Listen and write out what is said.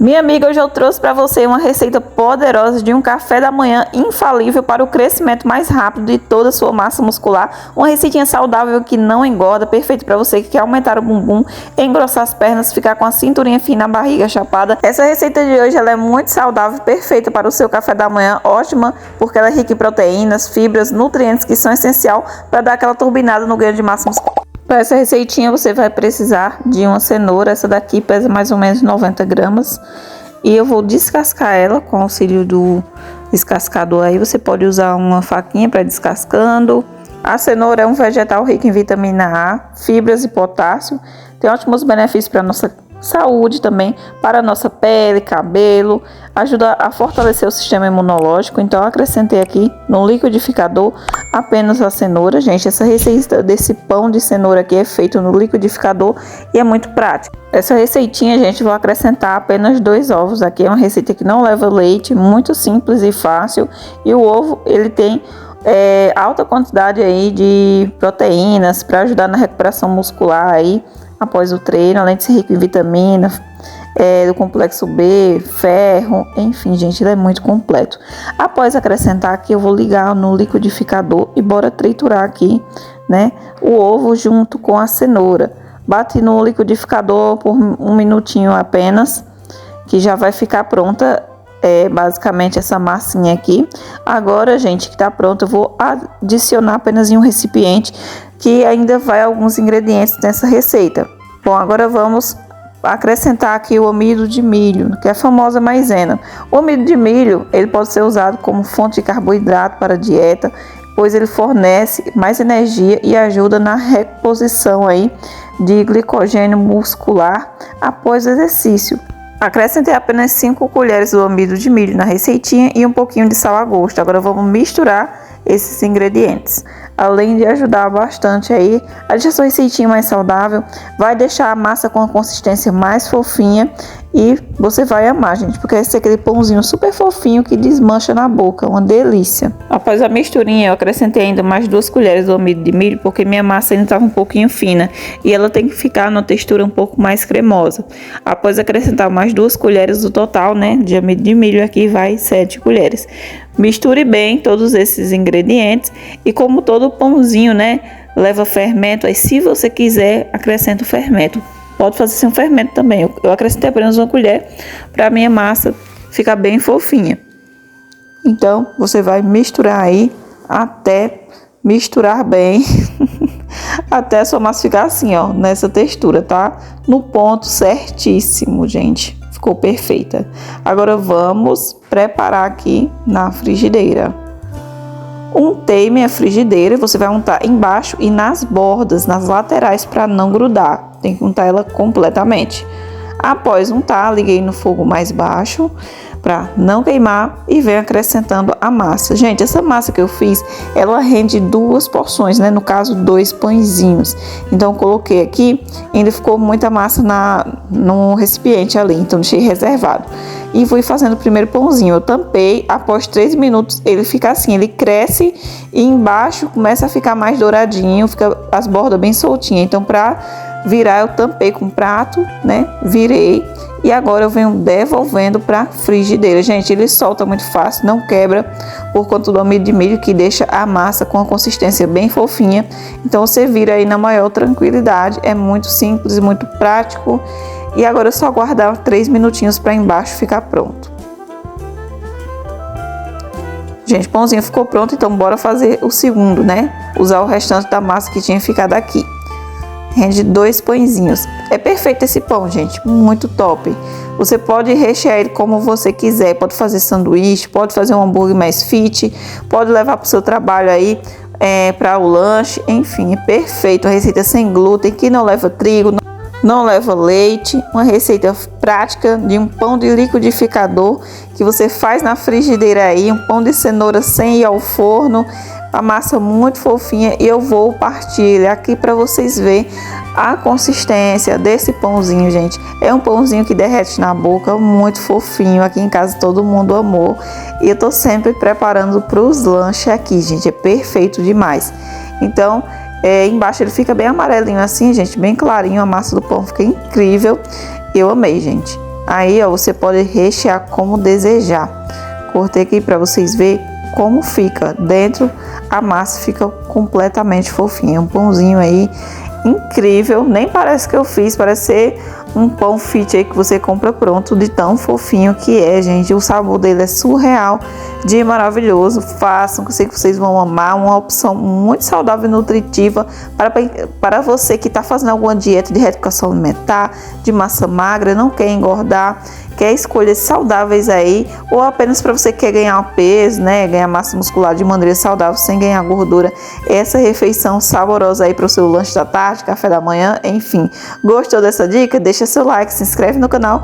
Minha amiga, hoje eu trouxe para você uma receita poderosa de um café da manhã infalível para o crescimento mais rápido de toda a sua massa muscular. Uma receitinha saudável que não engorda, perfeito para você que quer aumentar o bumbum, engrossar as pernas, ficar com a cinturinha fina, a barriga chapada. Essa receita de hoje ela é muito saudável, perfeita para o seu café da manhã, ótima porque ela é rica em proteínas, fibras, nutrientes que são essenciais para dar aquela turbinada no ganho de massa muscular. Para essa receitinha você vai precisar de uma cenoura, essa daqui pesa mais ou menos 90 gramas. E eu vou descascar ela com o auxílio do descascador aí, você pode usar uma faquinha para descascando. A cenoura é um vegetal rico em vitamina A, fibras e potássio, tem ótimos benefícios para a nossa saúde também, para a nossa pele, cabelo, ajuda a fortalecer o sistema imunológico. Então eu acrescentei aqui no liquidificador apenas a cenoura. Gente, essa receita desse pão de cenoura aqui é feito no liquidificador e é muito prático. Essa receitinha, gente, vou acrescentar apenas 2 ovos. Aqui é uma receita que não leva leite, muito simples e fácil. E o ovo, ele tem alta quantidade aí de proteínas para ajudar na recuperação muscular aí após o treino, além de ser rico em vitamina, do complexo B, ferro, enfim, gente, ele é muito completo. Após acrescentar aqui, eu vou ligar no liquidificador e bora triturar aqui, né, o ovo junto com a cenoura. Bate no liquidificador por 1 minutinho apenas, que já vai ficar pronta, basicamente essa massinha aqui. Agora, gente, que tá pronto, eu vou adicionar apenas em um recipiente que ainda vai alguns ingredientes nessa receita. Bom, agora vamos acrescentar aqui o amido de milho, que é a famosa maisena. O amido de milho, ele pode ser usado como fonte de carboidrato para a dieta, pois ele fornece mais energia e ajuda na reposição aí de glicogênio muscular após o exercício. Acrescentei apenas 5 colheres do amido de milho na receitinha e um pouquinho de sal a gosto. Agora vamos misturar esses ingredientes. Além de ajudar bastante aí a deixar sua receitinha mais saudável, vai deixar a massa com a consistência mais fofinha e você vai amar, gente, porque esse é aquele pãozinho super fofinho que desmancha na boca, uma delícia. Após a misturinha, eu acrescentei ainda mais 2 colheres do amido de milho, porque minha massa ainda estava um pouquinho fina e ela tem que ficar numa textura um pouco mais cremosa. Após acrescentar mais 2 colheres do total, né, de amido de milho, aqui vai 7 colheres. Misture bem todos esses ingredientes e como todo pãozinho, né, leva fermento, aí se você quiser, acrescenta o fermento. Pode fazer sem fermento também. Eu acrescentei apenas 1 colher para a minha massa ficar bem fofinha. Então, você vai misturar aí até misturar bem, até a sua massa ficar assim, ó, nessa textura, tá? No ponto certíssimo, gente. Ficou perfeita. Agora vamos preparar aqui na frigideira. Untei minha frigideira, você vai untar embaixo e nas bordas, nas laterais, para não grudar. Tem que untar ela completamente. Após untar, liguei no fogo mais baixo para não queimar e venho acrescentando a massa. Gente, essa massa que eu fiz, ela rende 2 porções, né? No caso, 2 pãezinhos. Então, coloquei aqui, ainda ficou muita massa no recipiente ali, então deixei reservado. E fui fazendo o primeiro pãozinho. Eu tampei, após 3 minutos ele fica assim, ele cresce e embaixo começa a ficar mais douradinho, fica as bordas bem soltinhas. Então, para virar, eu tampei com prato, né? Virei e agora eu venho devolvendo para frigideira. Gente, ele solta muito fácil, não quebra por conta do amido de milho que deixa a massa com a consistência bem fofinha. Então você vira aí na maior tranquilidade, é muito simples, muito prático. E agora é só aguardar 3 minutinhos para embaixo ficar pronto. Gente, o pãozinho ficou pronto, então bora fazer o segundo, né? Usar o restante da massa que tinha ficado aqui. Rende 2 pãezinhos. É perfeito esse pão, gente, muito top. Você pode rechear ele como você quiser, pode fazer sanduíche, pode fazer um hambúrguer mais fit, pode levar para o seu trabalho aí, para o lanche, enfim, é perfeito. Uma receita sem glúten, que não leva trigo, não leva leite, uma receita prática de um pão de liquidificador que você faz na frigideira aí, um pão de cenoura sem ir ao forno, a massa muito fofinha. E eu vou partir ele aqui para vocês verem a consistência desse pãozinho, gente. É um pãozinho que derrete na boca, muito fofinho. Aqui em casa todo mundo amou e eu tô sempre preparando para os lanches aqui, gente. É perfeito demais. Então, embaixo ele fica bem amarelinho assim, gente, bem clarinho. A massa do pão fica incrível. Eu amei, gente. Aí, ó, você pode rechear como desejar. Cortei aqui para vocês verem como fica. Dentro a massa fica completamente fofinha. Um pãozinho aí incrível. Nem parece que eu fiz, parece ser um pão fit aí que você compra pronto, de tão fofinho que é, gente. O sabor dele é surreal, de maravilhoso. Façam, que eu sei que vocês vão amar. Uma opção muito saudável e nutritiva para você que está fazendo alguma dieta de reeducação alimentar, de massa magra, não quer engordar, quer escolhas saudáveis aí, ou apenas para você que quer ganhar peso, né, ganhar massa muscular de maneira saudável, sem ganhar gordura. Essa refeição saborosa aí para o seu lanche da tarde, café da manhã, enfim. Gostou dessa dica? Deixa seu like, se inscreve no canal